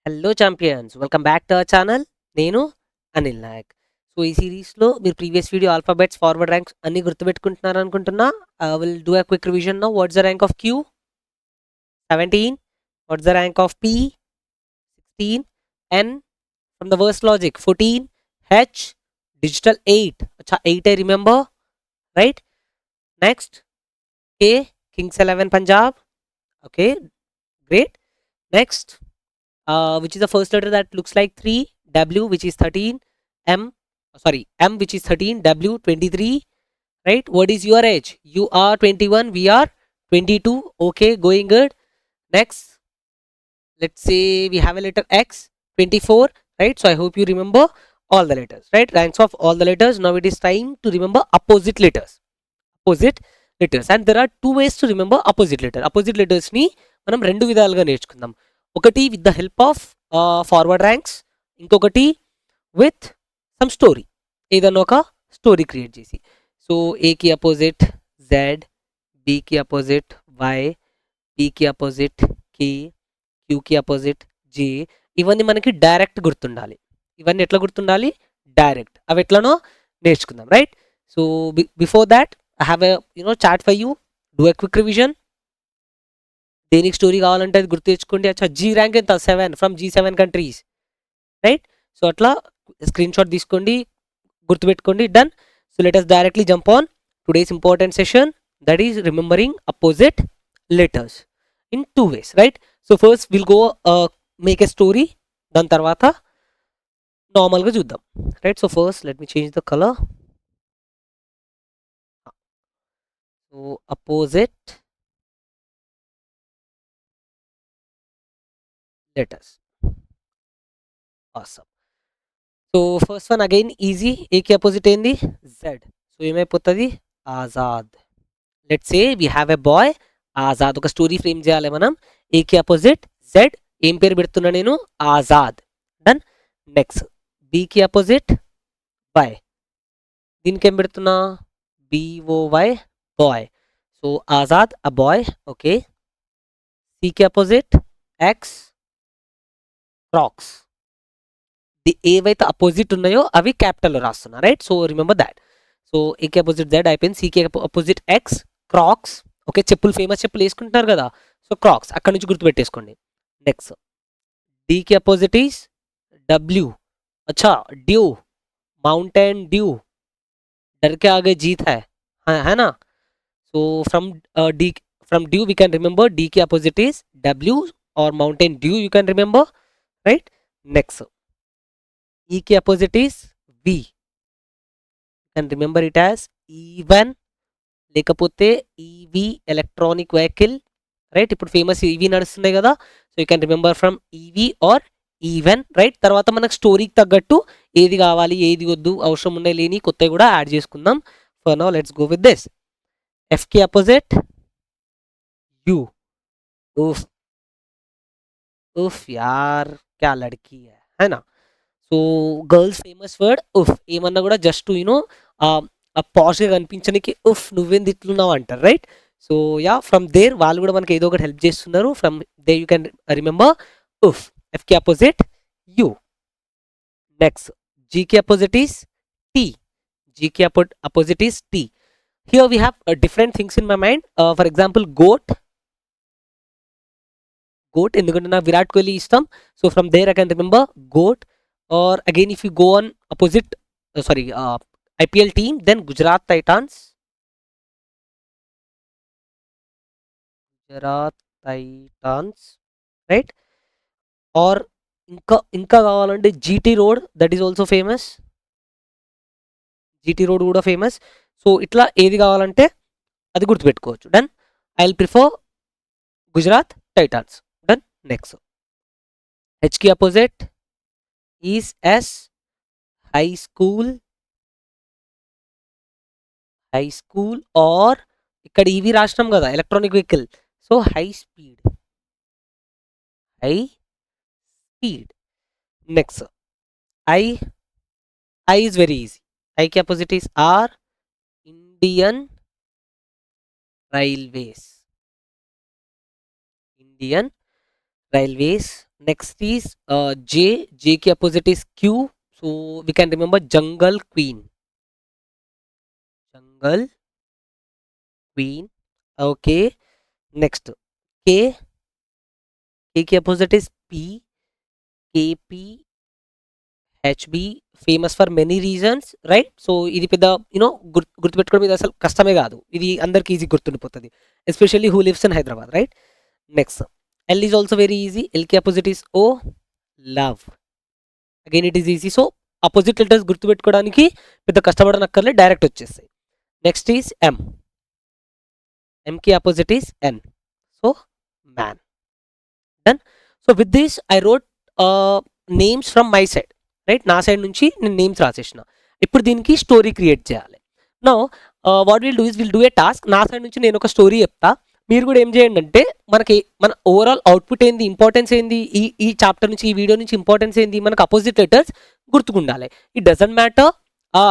Hello champions, welcome back to our channel. నేను Anil Nayak. So ఈ సిరీస్లో మీరు previous video alphabets forward ranks అన్ని గుర్తుపెట్టుకుంటున్నారు అనుకుంటున్నా. Will do a quick revision now. What's the rank of Q? 17. What's the rank of P? 16. N from the worst logic 14. H digital 8. అచ్చా 8 I remember, right? Next K kings 11 Punjab. Okay, great. Next, which is the first letter that looks like 3? W, which is 13. M, sorry, M, which is 13. W, 23. Right? What is your age? You are 21. We are 22. Okay, going good. Next, let's say we have a letter X, 24. Right? So I hope you remember all the letters. Right? Ranks of all the letters. Now it is time to remember opposite letters. Opposite letters. And there are two ways to remember opposite letter. Opposite letters ni మనం రెండు విధాలుగా నేర్చుకుందాం. ఒకటి with the help of forward ranks, ఇంకొకటి with some story, ఏదన్నా ఒక story create చేసి. So ఏకి అపోజిట్ జెడ్, బికి అపోజిట్ వై, పికి అపోజిట్ కే, క్యూకి అపోజిట్ జే. ఇవన్నీ మనకి డైరెక్ట్ గుర్తుండాలి. ఇవన్నీ ఎట్లా గుర్తుండాలి? డైరెక్ట్. అవి ఎట్లనో నేర్చుకుందాం, right? So before that I have a chat for you. Do a quick revision. దేనికి స్టోరీ కావాలంటే అది గుర్తు తెచ్చుకోండి. అచ్చా జీ ర్యాంక్ ఎంత? 7 from G7 countries, right? So అట్లా స్క్రీన్ షాట్ తీసుకోండి, గుర్తుపెట్టుకోండి. Done. So let us directly jump on today's important session, that is remembering opposite letters in 2 ways, right? So first will go make a story, దాని తర్వాత నార్మల్గా చూద్దాం, right? So first let me change the colour. So opposite letters. Awesome. So first one again easy. ఏకి opposite ఏంది? Z. So ఏమైపోతుంది? Azad. Let's say we have a boy Azad. ఒక story frame చేయాలి మనం. ఏకి అపోజిట్ జెడ్. ఏం పేరు పెడుతున్నా నేను? ఆజాద్. డన్. నెక్స్ట్ బీకి అపోజిట్ వై. దీనికి ఏం పెడుతున్నా? BOY, boy. So Azad a boy. Okay. సికి అపోజిట్ ఎక్స్, క్రాక్స్. ఏవైతే అపోజిట్ ఉన్నాయో అవి క్యాపిటల్లో రాస్తున్నా, right? So remember that. So ఏకి అపోజిట్ జెడ్ అయిపోయింది. సికి అపోజిట్ ఎక్స్, క్రాక్స్. ఓకే, చెప్పులు, ఫేమస్ చెప్పులు వేసుకుంటున్నారు కదా, సో క్రాక్స్ అక్కడ నుంచి గుర్తుపెట్టేసుకోండి. నెక్స్ట్ డీకి అపోజిట్ ఈస్ డబ్ల్యూ. अच्छा ड्यू, माउंटेन ड्यू. डर के आगे जीत है ना? so from D, from due we can remember D की opposite is W, or mountain dew you can remember, right? Next E की opposite is V, you can remember it as even. లేకపోతే EV, electronic vehicle, right? ఇప్పుడు famous EV నడుస్తున్నాయి కదా, so you can remember from EV or even, right? తర్వాత మనకు స్టోరీకి తగ్గట్టు ఏది కావాలి ఏది వద్దు, అవసరం ఉన్నాయి లేని కొత్తవి కూడా యాడ్ చేసుకుందాం. For now let's go with this. ఎఫ్కి అపోజిట్ యూ. उफ उफ यार क्या लड़की है ना? సో గర్ల్స్ ఫేమస్ వర్డ్ ఉఫ్. ఏమన్నా కూడా జస్ట్ యూనో ఆ పాష్గా కనిపించడానికి ఉఫ్ నువ్వేం తిట్లున్నావు అంటారు, right? So yeah, from there వాళ్ళు కూడా మనకి ఏదో ఒకటి హెల్ప్ చేస్తున్నారు. From there you can remember ఉఫ్. ఎఫ్కి అపోజిట్ యూ. నెక్స్ట్ జీకి అపోజిట్ ఈస్ టీ. జీకి opposite is T. Here we have different things in my mind. For example goat. Goat ఎందుకంటే నాకు విరాట్ కోహ్లీ ఇష్టం, so from there I can remember goat. Or again, if you go on opposite, IPL team, then Gujarat Titans. Gujarat Titans, right? Or ఇంకా కావాలంటే GT road, that is also famous. GT road కూడా famous. So ఇట్లా ఏది కావాలంటే అది గుర్తుపెట్టుకోవచ్చు. Done. I will prefer Gujarat Titans. Done. Next హెచ్కి opposite is S, high school. High school or ఇక్కడ ఈవీ రాష్ట్రం కదా, electronic vehicle, so high speed. High speed. Next I. I is very easy. ఐకి opposite is R, Indian Railways. Indian Railways. Next is J, జేకి opposite is Q. So we can remember jungle queen. Jungle queen. Okay. Next K, కేకి opposite is P, KP HB, famous for many reasons, right? So ఇది పెద్ద గుర్తుపెట్టుకోవడం ఇది అసలు కష్టమే కాదు, ఇది అందరికి ఈజీ గుర్తుండిపోతుంది, especially who lives in Hyderabad, right? Next L is also very easy. ఎల్కి opposite is O, love. Again it is easy. So opposite letters గుర్తుపెట్టుకోవడానికి పెద్ద కష్టపడనక్కర్లే, డైరెక్ట్ వచ్చేస్తాయి. Next is M. ఎంకి opposite is N. So man. Done. So with this I wrote names from my side, right? నా side నుంచి నేను names రాసేసిన. ఇప్పుడు దీనికి స్టోరీ క్రియేట్ చేయాలి. Now what we'll do is will do a task. నా side నుంచి నేను ఒక స్టోరీ చెప్తా, మీరు కూడా ఏం చేయండి అంటే మన ఓవరాల్ అవుట్పుట్ ఏంది, ఇంపార్టెన్స్ ఏంది, ఈ చాప్టర్ నుంచి, ఈ వీడియో నుంచి ఇంపార్టెన్స్ ఏంది, మనకు అపోజిట్ లెటర్స్ గుర్తుకుండాలి. It doesn't matter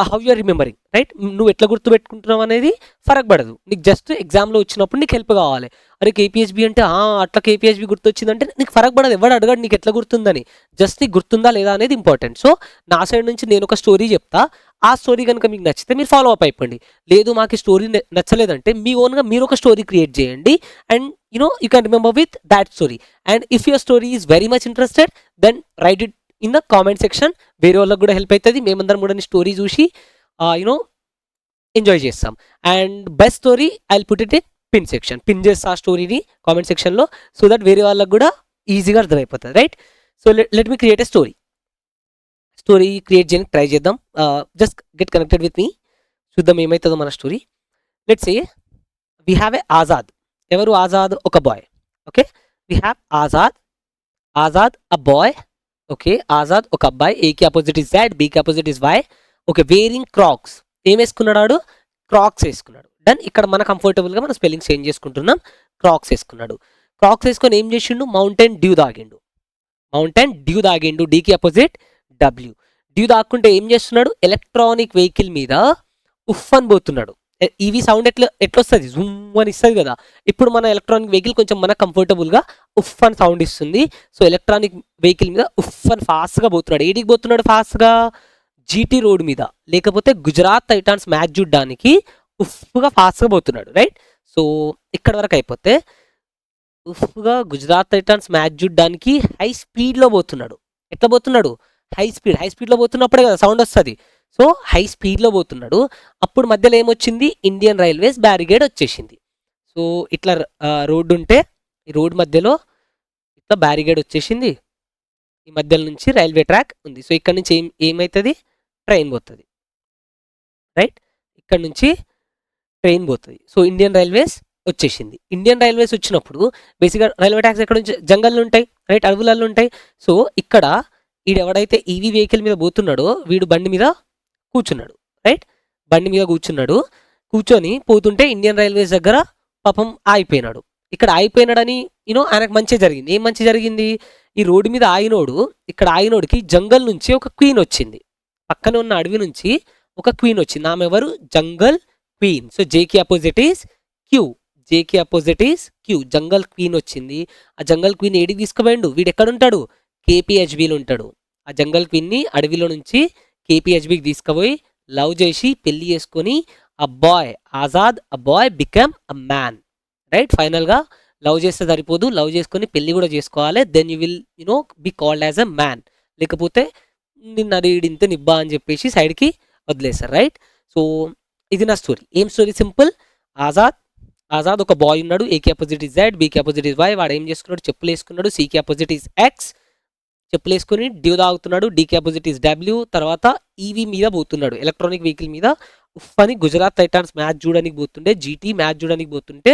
how you are remembering, right? నువ్వు ఎట్లా గుర్తుపెట్టుకుంటున్నావు అనేది ఫరక్ పడదు, నీకు జస్ట్ ఎగ్జామ్లో వచ్చినప్పుడు నీకు హెల్ప్ కావాలి. అరే కేపీహెచ్బి అంటే అట్లా కేపీహెచ్బి గుర్తొచ్చిందంటే నీకు ఫరక్ పడదు, ఎవడు అడగడు నీకు ఎట్లా గుర్తుందని, జస్ట్ నీకు గుర్తుందా లేదా అనేది ఇంపార్టెంట్. సో నా సైడ్ నుంచి నేను ఒక స్టోరీ చెప్తా, ఆ స్టోరీ కనుక మీకు నచ్చితే మీరు ఫాలో అప్ అయిపోండి. లేదు మాకు స్టోరీ నచ్చలేదంటే మీ ఓన్గా మీరు ఒక స్టోరీ క్రియేట్ చేయండి, and you can remember with that story. And if your story is very much interested then write it in the comment section. వేరే వాళ్ళకి కూడా హెల్ప్ అవుతుంది, మేమందరం కూడా స్టోరీ చూసి ఎంజాయ్ చేస్తాం. And best story I will put it in pin section, pin చేస్తా ఆ స్టోరీని కామెంట్ సెక్షన్లో, సో దట్ వేరే వాళ్ళకి కూడా ఈజీగా అర్థమైపోతుంది, right? So let me create a story. Story create చేయడానికి ట్రై చేద్దాం. Just get connected with me, చూద్దాం ఏమవుతుందో మన story. Let's say we have a Azad. ఎవరు ఆజాద్? ఒక boy. Okay, we have Azad. Azad a boy. Okay, Azad ఒక అబ్బాయి. ఏకి అపోజిట్ ఇస్ జెడ్, బీకి opposite is Y. Okay, wearing crocs. ఏం వేసుకున్నాడు? క్రాక్స్ వేసుకున్నాడు. డన్. ఇక్కడ మన కంఫర్టబుల్గా మనం స్పెల్లింగ్ చేంజ్ చేసుకుంటున్నాం. క్రాక్స్ వేసుకున్నాడు. క్రాక్స్ వేసుకొని ఏం చేసిండు? మౌంటైన్ డ్యూ తాగిండు. మౌంటైన్ డ్యూ తాగిండు. డీకి అపోజిట్ డబ్ల్యూ. డ్యూ తాక్కుంటే ఏం చేస్తున్నాడు? ఎలక్ట్రానిక్ వెహికల్ మీద ఉఫ్ అని పోతున్నాడు. EV sound ఎట్లొస్తుంది? జూమ్ అని ఇస్తుంది కదా. ఇప్పుడు మన ఎలక్ట్రానిక్ వెహికల్ కొంచెం మన కంఫర్టబుల్గా ఉఫ్ అని సౌండ్ ఇస్తుంది. సో ఎలక్ట్రానిక్ వెహికల్ మీద ఉఫ్ అని ఫాస్ట్గా పోతున్నాడు. ఏడికి పోతున్నాడు ఫాస్ట్గా? జీటీ రోడ్ మీద, లేకపోతే గుజరాత్ టైటాన్స్ మ్యాచ్ చూడడానికి ఉఫ్గా ఫాస్ట్గా పోతున్నాడు, రైట్? సో ఇక్కడ వరకు అయిపోతే ఉఫ్గా గుజరాత్ టైటాన్స్ మ్యాచ్ చూడడానికి హై స్పీడ్లో పోతున్నాడు. ఎట్లా పోతున్నాడు? హై స్పీడ్లో పోతున్నప్పుడే కదా సౌండ్ వస్తుంది. సో హై స్పీడ్లో పోతున్నాడు. అప్పుడు మధ్యలో ఏమొచ్చింది? ఇండియన్ రైల్వేస్ బ్యారిగేడ్ వచ్చేసింది. సో ఇట్లా రోడ్డు ఉంటే ఈ రోడ్ మధ్యలో ఇట్లా బ్యారిగేడ్ వచ్చేసింది. ఈ మధ్యలో నుంచి రైల్వే ట్రాక్ ఉంది. సో ఇక్కడ నుంచి ఏమవుతుంది? ట్రైన్ పోతుంది, రైట్? ఇక్కడ నుంచి ట్రైన్ పోతుంది. సో ఇండియన్ రైల్వేస్ వచ్చేసింది. ఇండియన్ రైల్వేస్ వచ్చినప్పుడు బేసిక్గా రైల్వే ట్రాక్స్ ఎక్కడ నుంచి? జంగల్లో ఉంటాయి, రైట్? అడవులలో ఉంటాయి. సో ఇక్కడ వీడు ఎవడైతే ఈవీ వెహికల్ మీద పోతున్నాడో వీడు బండి మీద కూర్చున్నాడు, రైట్? బండి మీద కూర్చొని పోతుంటే ఇండియన్ రైల్వేస్ దగ్గర పాపం ఆగిపోయినాడు. ఇక్కడ ఆగిపోయినాడని ఆయనకు మంచి జరిగింది. ఏం మంచి జరిగింది? ఈ రోడ్డు మీద ఇక్కడ ఆగినోడికి జంగల్ నుంచి ఒక క్వీన్ వచ్చింది. పక్కన ఉన్న అడవి నుంచి ఒక క్వీన్ వచ్చింది. ఆమె ఎవరు? Jungle queen. సో జేకి అపోజిట్ ఈస్ క్యూ. జేకి opposite is Q. Jungle queen వచ్చింది. ఆ జంగల్ క్వీన్ ఏడికి తీసుకుపోయిండు? వీడు ఎక్కడుంటాడు? కేపీహెచ్బిలో ఉంటాడు. ఆ జంగల్ క్వీన్ని అడవిలో నుంచి కేపీహెచ్బికి తీసుకుపోయి లవ్ చేసి పెళ్లి చేసుకొని a boy Azad, a boy become a man, right? ఫైనల్గా లవ్ చేస్తే సరిపోదు, లవ్ చేసుకొని పెళ్లి కూడా చేసుకోవాలి. Then you will be called as a man. లేకపోతే నిన్న రీడింతే నిబ్బా అని చెప్పేసి సైడ్కి వదిలేస్తారు, రైట్? సో ఇది నా స్టోరీ. ఏం స్టోరీ? సింపుల్. ఆజాద్ ఒక బాయ్ ఉన్నాడు. ఏకి అపోజిట్ ఇస్ జెడ్, బీకి అపోజిట్ ఇస్ వై. వాడు ఏం చేసుకున్నాడు? చెప్పులు వేసుకున్నాడు. సీకి అపోజిట్ ఇస్ ఎక్స్. చెప్పులు వేసుకుని డ్యూ తాగుతున్నాడు. డీకి అపోజిట్ ఇస్ డబ్ల్యూ. తర్వాత ఈవీ మీద పోతున్నాడు, ఎలక్ట్రానిక్ వెహికల్ మీద ఉఫ్ అని. గుజరాత్ టైటాన్స్ మ్యాచ్ చూడడానికి పోతుంటే, జీటీ మ్యాచ్ చూడడానికి పోతుంటే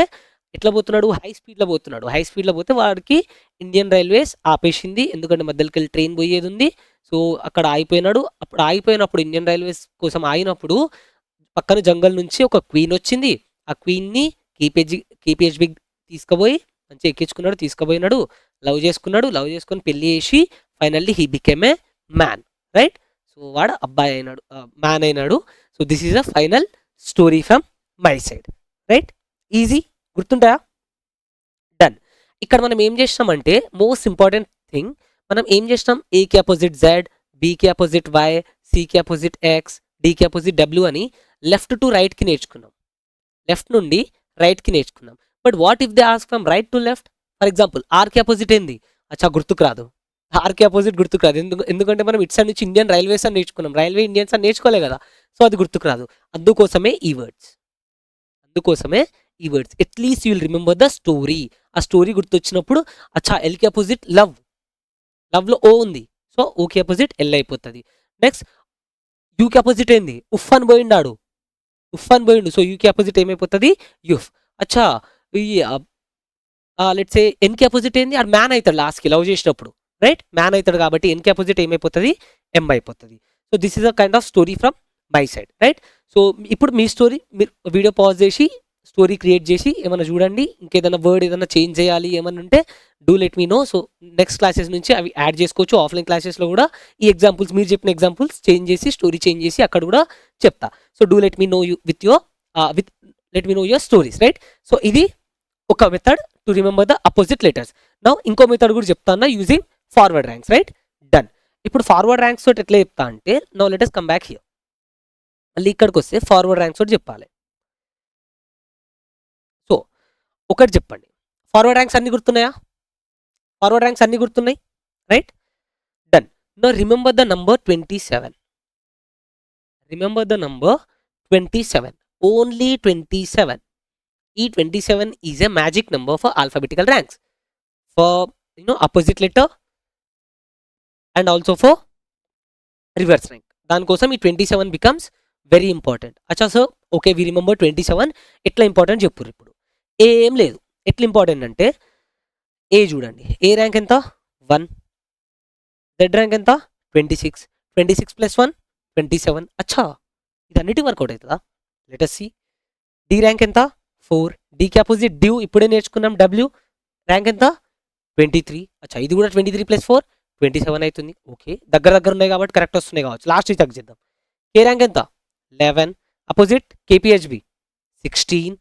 ఎట్లా పోతున్నాడు? హై స్పీడ్లో పోతున్నాడు. హై స్పీడ్లో పోతే వాడికి ఇండియన్ రైల్వేస్ ఆపేసింది, ఎందుకంటే మధ్యలోకి వెళ్ళి ట్రైన్ పోయేది ఉంది. సో అక్కడ ఆగిపోయినాడు. అప్పుడు ఆగిపోయినప్పుడు ఇండియన్ రైల్వేస్ కోసం ఆగినప్పుడు పక్కన జంగల్ నుంచి ఒక క్వీన్ వచ్చింది. ఆ క్వీన్ని కేపీహెచ్బి తీసుకుపోయి మంచిగా ఎక్కించుకున్నాడు, తీసుకుపోయినాడు, లవ్ చేసుకొని పెళ్లి చేసి finally he became a man, right? So వాడు అబ్బాయి అయినాడు, మ్యాన్ అయినాడు. So this is a final story from my side, right? Easy, గుర్తుంటాయా? డన్. ఇక్కడ మనం ఏం చేస్తామంటే మోస్ట్ ఇంపార్టెంట్ థింగ్, మనం ఏం చేసినాం, ఏకి అపోజిట్ జెడ్, బికి అపోజిట్ వై, సికి అపోజిట్ ఎక్స్, డికి అపోజిట్ డబ్ల్యూ అని లెఫ్ట్ టు రైట్కి నేర్చుకున్నాం. లెఫ్ట్ నుండి రైట్కి నేర్చుకున్నాం. But what if they ask from right to left? For example ఆర్కి అపోజిట్ ఏంది? అచ్చా గుర్తుకు రాదు. ఆర్కి అపోజిట్ గుర్తుకు రాదు. ఎందుకంటే మనం ఇటు సైడ్ నుంచి ఇండియన్ రైల్వేస్ అని నేర్చుకున్నాం, రైల్వే ఇండియన్స్ అని నేర్చుకోలే కదా, సో అది గుర్తుకు రాదు. అందుకోసమే ఈ words, at least you will remember the story. ఆ స్టోరీ గుర్తొచ్చినప్పుడు అచ్చా ఎల్కి అపోజిట్ లవ్, లవ్లో ఓ ఉంది, సో ఓకి అపోజిట్ ఎల్ అయిపోతుంది. నెక్స్ట్ యూకి అపోజిట్ ఏంది? ఉఫ్ అని పోయిండాడు, సో యూకి అపోజిట్ ఏమైపోతుంది? యుఫ్. అచ్చా ఈ లెట్స్ సే ఎన్కి అపోజిట్ ఏంది? ఆడు మ్యాన్ అవుతాడు లాస్ట్కి లవ్ చేసినప్పుడు, రైట్? మ్యాన్ అవుతాడు కాబట్టి ఎన్కి అపోజిట్ ఏమైపోతుంది? ఎం అయిపోతుంది. So this is a kind of story from my side, right? So ఇప్పుడు మీ స్టోరీ, మీరు వీడియో పాజ్ చేసి స్టోరీ క్రియేట్ చేసి ఏమైనా చూడండి, ఇంకేదైనా వర్డ్ ఏదైనా చేంజ్ చేయాలి ఏమైనా ఉంటే do let me know. So next classes నుంచి అవి యాడ్ చేసుకోవచ్చు. ఆఫ్లైన్ క్లాసెస్లో కూడా ఈ ఎగ్జాంపుల్స్, మీరు చెప్పిన ఎగ్జాంపుల్స్ చేంజ్ చేసి, స్టోరీ చేంజ్ చేసి అక్కడ కూడా చెప్తా. So do let me know you let me know your stories, right? So ఇది ఒక method to remember the opposite letters. Now ఇంకో మెథడ్ కూడా చెప్తాను, using forward ranks, right? Done. ఇప్పుడు ఫార్వర్డ్ ర్యాంక్స్ తోటి ఎట్లా చెప్తా అంటే, now let us come back here. మళ్ళీ ఇక్కడికి వస్తే ఫార్వర్డ్ ర్యాంక్స్ తోటి చెప్పాలి. సో ఒకటి చెప్పండి, ఫార్వర్డ్ ర్యాంక్స్ అన్ని గుర్తున్నాయా? ఫార్వర్డ్ ర్యాంక్స్ అన్ని గుర్తున్నాయి, right? Done. Now remember the number 27. Remember the number 27, only 27. ఈ 27 is a magic number for alphabetical ranks, for opposite letter and also for rivers rank. దానికోసం ఈ 27 బికమ్స్ వెరీ ఇంపార్టెంట్. అచ్చా so okay, we remember 27. ఎట్లా important చెప్పుర్రు. ఇప్పుడు ఏం లేదు, ఎట్లా important అంటే ఏ చూడండి, ఏ ర్యాంక్ ఎంత? 1. జెడ్ ర్యాంక్ ఎంత? 26. 26 + 1 27. అచ్చా ఇది అన్నిటి వర్కౌట్ అవుతుందా? Let us see. D rank ఎంత? 4. డికి అపోజిట్ డ్యూ ఇప్పుడే నేర్చుకున్నాం, డబ్ల్యూ ర్యాంక్ ఎంత? 23. అచ్చా ఇది కూడా 23 + 4 27 అవుతుంది. ఓకే, దగ్గర ఉన్నాయి కాబట్టి కరెక్ట్ వస్తున్నాయి కావచ్చు. లాస్ట్ చెక్ చేద్దాం. కే ర్యాంక్ ఎంత? 11. Opposite KPHB 16.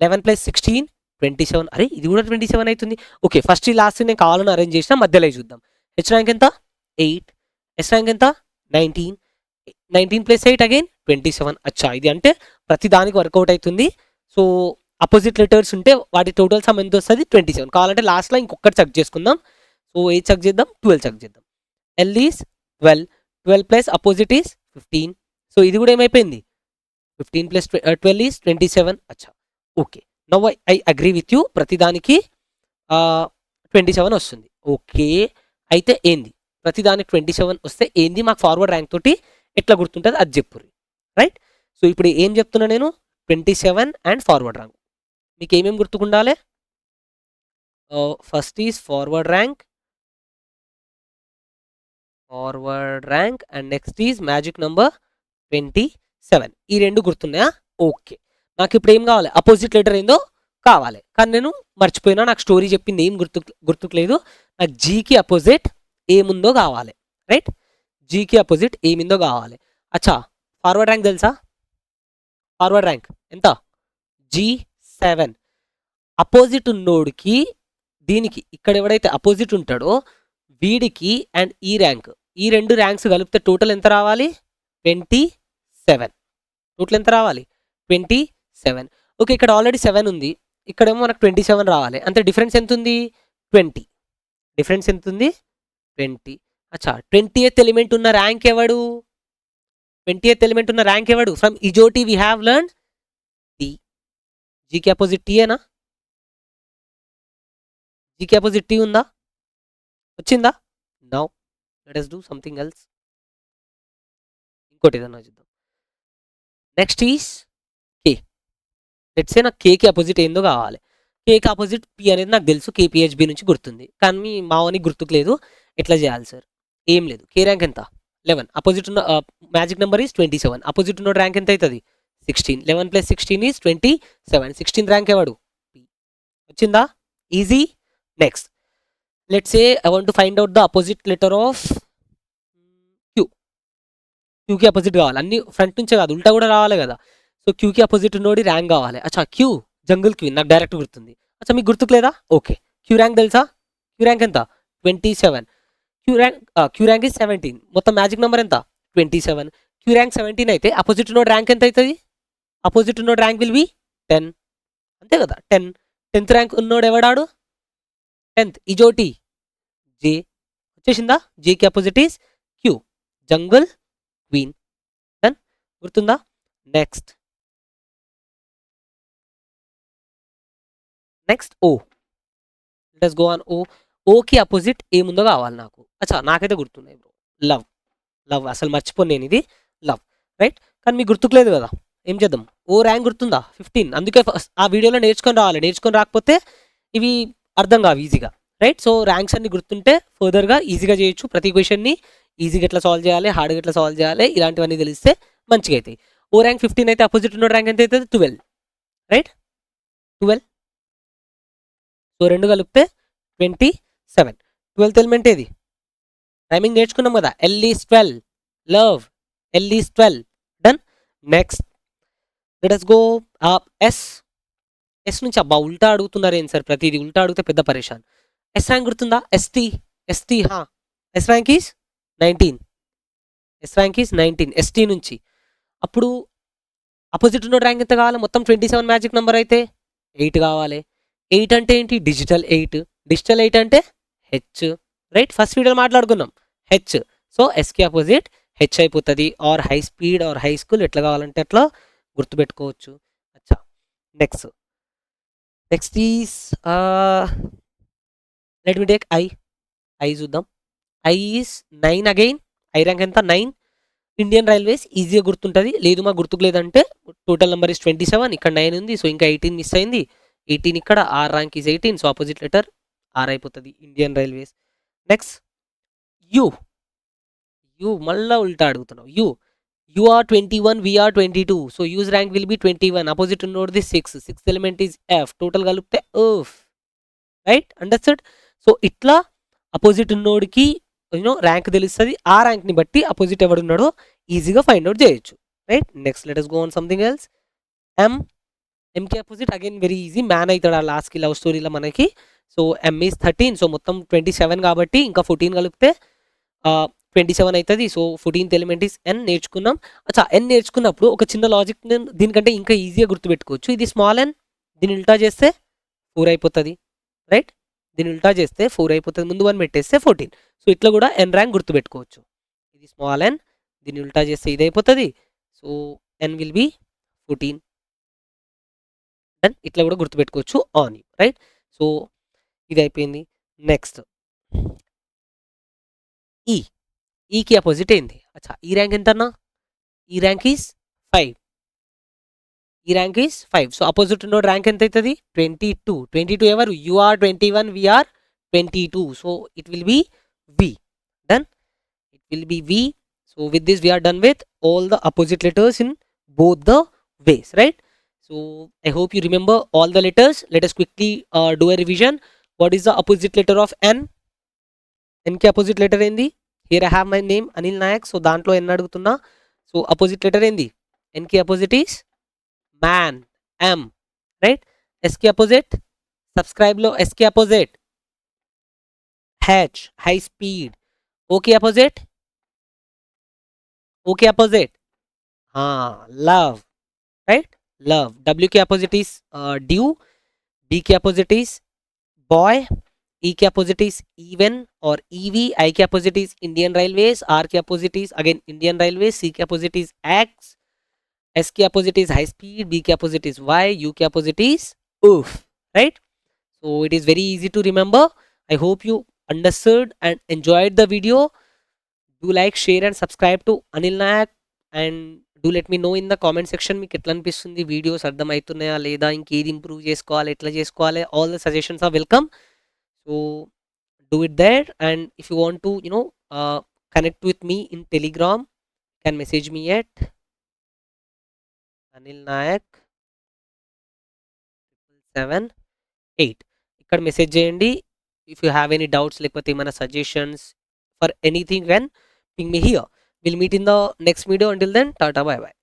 11 + 16 27. అరే ఇది కూడా 27 అవుతుంది. ఓకే, ఫస్ట్ ఈ లాస్ట్ నేను కావాలని అరేంజ్ చేసిన, మధ్యలో చూద్దాం. హెచ్ ర్యాంక్ ఎంత? 8. ఎస్ ర్యాంక్ ఎంత? 19. 19 + 8 అగైన్ 27. అచ్చా ఇది అంటే ప్రతి దానికి వర్కౌట్ అవుతుంది. సో అపోజిట్ లెటర్స్ ఉంటే వాటి టోటల్ సమ్ ఎంత వస్తుంది? 27. కావాలంటే లాస్ట్లో ఇంకొకటి చెక్ చేసుకుందాం. సో 8 చెక్ చేద్దాం, 12 చెక్ చేద్దాం. L is 12. 12 + opposite is 15. So ఇది కూడా ఏమైపోయింది? 15 + 12 ఈస్ 27. అచ్చా okay, now I agree with you, ప్రతిదానికి 27 వస్తుంది. ఓకే, అయితే ఏంది ప్రతిదానికి 27 వస్తే ఏంది? మాకు ఫార్వర్డ్ ర్యాంక్ తోటి ఎట్లా గుర్తుంటుంది అది చెప్పుర్రి, రైట్? సో ఇప్పుడు ఏం చెప్తున్నా నేను? 27 అండ్ ఫార్వర్డ్ ర్యాంక్. మీకు ఏమేమి గుర్తుకుండాలి? First is forward rank and next is magic number 27. ఈ రెండు గుర్తున్నాయా? ఓకే, నాకు ఇప్పుడు ఏం కావాలి? అపోజిట్ లెటర్ ఏందో కావాలి, కానీ నేను మర్చిపోయినా, నాకు స్టోరీ చెప్పింది ఏం గుర్తుకులేదు. నాకు జీకి అపోజిట్ ఏముందో కావాలి, రైట్? జీకి అపోజిట్ ఏమిందో కావాలి. అచ్చా ఫార్వర్డ్ ర్యాంక్ తెలుసా? ఫార్వర్డ్ ర్యాంక్ ఎంత? G7. అపోజిట్ ఉన్నోడికి దీనికి, ఇక్కడ ఎవడైతే అపోజిట్ ఉంటాడో వీడికి అండ్ ఈ ర్యాంక్, ఈ రెండు ర్యాంక్స్ కలిపితే టోటల్ ఎంత రావాలి? 27. టోటల్ ఎంత రావాలి? 27. ఓకే, ఇక్కడ ఆల్రెడీ 7 ఉంది, ఇక్కడేమో మనకు 27 రావాలి. అంతే, డిఫరెన్స్ ఎంత ఉంది? 20. డిఫరెన్స్ ఎంత ఉంది? 20. అచ్చా 20th ఎలిమెంట్ ఉన్న ర్యాంక్ ఎవడు? 20th ఎలిమెంట్ ఉన్న ర్యాంక్ ఎవడు? ఫ్రమ్ ఇజోటి వీ హ్యావ్ లెర్న్ టీ. జీకి అపోజిట్ టీ ఏనా? జీకి అపోజిట్ టీ ఉందా? వచ్చిందా? Now let us do something else. ఇంకోటి ఏదన్నా చూద్దాం. Next is K. Let's say నాకు కేకి అపోజిట్ ఏందో కావాలి. కేకి అపోజిట్ పి అనేది నాకు తెలుసు, కేపీహెచ్బి నుంచి గుర్తుంది, కానీ మావని గుర్తుకు లేదు. ఎట్లా చేయాలి సార్? ఏం లేదు. కే ర్యాంక్ ఎంత? 11. అపోజిట్ ఉన్న మ్యాజిక్ నెంబర్ ఈస్ 27. అపోజిట్ ఉన్న ర్యాంక్ ఎంత అవుతుంది? 16. 11 + 16 ఈస్ 27. 16 ర్యాంక్ ఎవడు? పి. వచ్చిందా? Easy. Next let's say I want to find out the opposite letter of Q. క్యూకి అపోజిట్ కావాలి, అన్ని ఫ్రంట్ నుంచే కాదు ఉల్టా కూడా రావాలి కదా. సో క్యూకి అపోజిట్ ఉన్నోడి ర్యాంక్ కావాలి. అచ్చా క్యూ జంగుల్ క్వీన్ నాకు డైరెక్ట్ గుర్తుంది. అచ్చా మీకు గుర్తుకులేదా? ఓకే, క్యూ ర్యాంక్ తెలుసా? క్యూ ర్యాంక్ ఎంత? 27. Q rank is 17. మొత్తం మ్యాజిక్ నెంబర్ ఎంత 27. క్యూ ర్యాంక్ 17 అయితే అపోజిట్ నోడ్ ర్యాంక్ ఎంత అవుతుంది? Opposite node rank will B 10. అంతే కదా 10. 10th ర్యాంక్ ఉన్నోడు ఎవడాడు? 10th ఇజోటి జే వచ్చేసిందా? జేకి opposite is Q, jungle queen. Done, గుర్తుందా? Next O. Let's go on O. ఓకి అపోజిట్ ఏముందో కావాలి నాకు. అచ్చా, నాకైతే గుర్తున్నాయి బ్రో. లవ్ అసలు మర్చిపోను నేను ఇది. Love, right. కానీ మీకు గుర్తుకులేదు కదా, ఏం చేద్దాం? ఓ ర్యాంక్ గుర్తుందా 15. అందుకే ఫస్ట్ ఆ వీడియోలో నేర్చుకొని రావాలి. నేర్చుకొని రాకపోతే ఇవి అర్థం కావు ఈజీగా, రైట్? సో ర్యాంక్స్ అన్ని గుర్తుంటే ఫర్దర్గా ఈజీగా చేయొచ్చు. ప్రతి క్వశ్చన్ని ఈజీగా ఎట్లా సాల్వ్ చేయాలి, హార్డ్గా ఎట్లా సాల్వ్ చేయాలి, ఇలాంటివన్నీ తెలిస్తే మంచిగా అవుతాయి. ఓ ర్యాంక్ 15 అయితే అపోజిట్ ఉన్న ర్యాంక్ ఎంత అవుతుంది? 12, రైట్? 12. సో రెండు కలిపితే 27. 12th ఎలిమెంట్ ఏది? టైమింగ్ నేర్చుకున్నాం కదా, L is 12, love L is 12. Done. Next let's go S నుంచి. అబ్బా ఉల్టా అడుగుతున్నారు ఏం సార్, ప్రతిదీ ఉల్టా అడిగితే పెద్ద పరేషాన్. ఎస్ ర్యాంక్ గుర్తుందా? ST. Yes rank is 19. ST నుంచి. అప్పుడు అపోజిట్ ఉన్న ర్యాంక్ ఎంత కావాలి? మొత్తం 27 మ్యాజిక్ నెంబర్ అయితే 8 కావాలి. 8 అంటే ఏంటి? డిజిటల్ 8. డిజిటల్ 8 అంటే హెచ్, రైట్? ఫస్ట్ వీడియోలో మాట్లాడుకున్నాం హెచ్. సో ఎస్కి అపోజిట్ హెచ్ అయిపోతుంది. R high speed R high school, ఎట్లా కావాలంటే అట్లా గుర్తుపెట్టుకోవచ్చు. అచ్చా, next is let me take I చూద్దాం. I is 9 again. I rank ఎంత? 9. ఇండియన్ రైల్వేస్ ఈజీగా గుర్తుంటుంది. లేదు మాకు గుర్తుకు లేదంటే టోటల్ నెంబర్ ఇస్ 27, ఇక్కడ 9 ఉంది. సో ఇంకా 18 మిస్ అయింది. 18 ఇక్కడ. R rank is 18. So opposite letter R అయిపోతుంది, ఇండియన్ రైల్వేస్. నెక్స్ట్ యూ మళ్ళా ఉల్టా అడుగుతున్నావు. U R 21, we are 22. So U's rank will be 21. Opposite ఉన్నోడిది 6. 6th element is F. Total కలిపితే ఎఫ్, రైట్? అండర్స్టూడ్? సో ఇట్లా అపోజిట్ ఉన్నోడికి ర్యాంక్ తెలుస్తుంది. ఆ ర్యాంక్ని బట్టి అపోజిట్ ఎవడున్నాడో ఈజీగా ఫైండ్ అవుట్ చేయొచ్చు, right? Next let us go on something else. ఎంకి opposite again very easy. Man అవుతాడు ఆ లాస్ట్కి లవ్ స్టోరీలో మనకి. So M is 13. సో మొత్తం 27 కాబట్టి ఇంకా 14 కలిపితే 27 అవుతుంది. సో 14th ఎలిమెంట్ ఈస్ ఎన్. నేర్చుకున్నాం. అచ్చా, ఎన్ నేర్చుకున్నప్పుడు ఒక చిన్న లాజిక్ దీనికంటే ఇంకా ఈజీగా గుర్తుపెట్టుకోవచ్చు. ఇది స్మాల్ ఎన్, దీన్ని ఉల్టా చేస్తే 4 అయిపోతుంది, రైట్? దీన్ని ఉల్టా చేస్తే 4 అయిపోతుంది. ముందు 1 పెట్టేస్తే 14. సో ఇట్లా కూడా ఎన్ ర్యాంక్ గుర్తుపెట్టుకోవచ్చు. ఇది స్మాల్ ఎన్, దీన్ని ఉల్టా చేస్తే ఇది అయిపోతుంది. So N will be 14. And ఇట్లా కూడా గుర్తుపెట్టుకోవచ్చు ఆన్ యూ, రైట్? సో ఇది అయిపోయింది. నెక్స్ట్ ఈకి అపోజిట్ ఏంది? అచ్చా, ఈ ర్యాంక్ ఎంత అన్నా? E rank is 5. So opposite ఉన్న ర్యాంక్ ఎంత అవుతుంది? 22 ఎవరు? U are 21, we are 22. So it will be V. Done, it will be V. So with this we are done with all the opposite letters in both the ways, right? So I hope you remember all the letters. Let us quickly do a revision. What is the opposite letter of n? n ki opposite letter ఏంది? Here I have my name Anil Nayak. So దాంట్లో n అడుగుతున్నా. So opposite letter ఏంది? n ki opposite is man, m, right? s ki opposite, subscribe లో s ki opposite h, high speed. o ki opposite love, right? Love. w ki opposite is due. b ki opposite is boy. e ki opposite is even or ev. I ki opposite is Indian Railways. r ki opposite is again Indian Railways. c ki opposite is x. s ki opposite is high speed. b ki opposite is y. u ki opposite is oof, right? So it is very easy to remember. I hope you understood and enjoyed the video. Do like, share and subscribe to Anil Nayak, and do let me know in the comment section మీకు ఎట్లా అనిపిస్తుంది, videos అర్థమవుతున్నాయా లేదా, ఇంకేది improve చేసుకోవాలి, ఎట్లా చేసుకోవాలి. All the suggestions are welcome. So do it there. And if you want to connect with me in Telegram, you can message me at Anil Nayak 778. ఇక్కడ message చేయండి. If you have any doubts లేకపోతే ఏమైనా suggestions for anything, then ping me here. We'll meet in the next video. Until then, tata, bye bye.